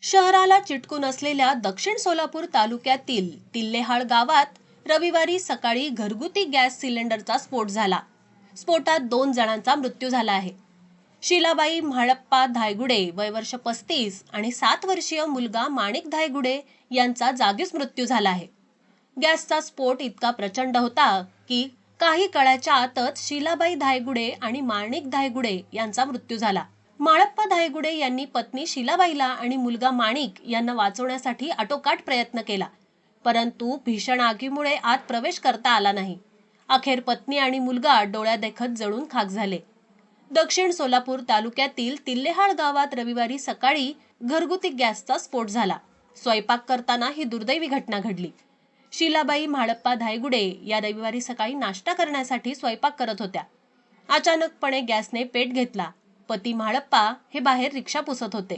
शहराला चिटकून असलेल्या दक्षिण सोलापूर तालुक्यातील तिल्लेहाळ गावात रविवारी सकाळी घरगुती गॅस सिलेंडरचा स्फोट झाला. स्फोटात 2 जणांचा मृत्यू झाला आहे. शिलाबाई म्हाळप्पा धायगुडे वय वर्ष 35 आणि 7 वर्षीय मुलगा माणिक धायगुडे यांचा जागीच मृत्यू झाला आहे. गॅसचा स्फोट इतका प्रचंड होता की काही काळाच्या आतच शिलाबाई धायगुडे आणि माणिक धायगुडे यांचा मृत्यू झाला. म्हाळप्पा धायगुडे यांनी पत्नी शिलाबाईला आणि मुलगा माणिक यांना वाचवण्यासाठी आटोकाट प्रयत्न केला, परंतु भीषण आगीमुळे आत प्रवेश करता आला नाही. अखेर पत्नी आणि मुलगा डोळ्यादेखत जळून खाक झाले. दक्षिण सोलापूर तालुक्यातील तिल्लेहाळ गावात रविवारी सकाळी घरगुती गॅसचा स्फोट झाला. स्वयंपाक करताना ही दुर्दैवी घटना घडली. शिलाबाई म्हाळप्पा धायगुडे या रविवारी सकाळी नाश्ता करण्यासाठी स्वयंपाक करत होत्या. अचानकपणे गॅसने पेट घेतला. पती म्हाळप्पा हे बाहेर रिक्षा पुसत होते.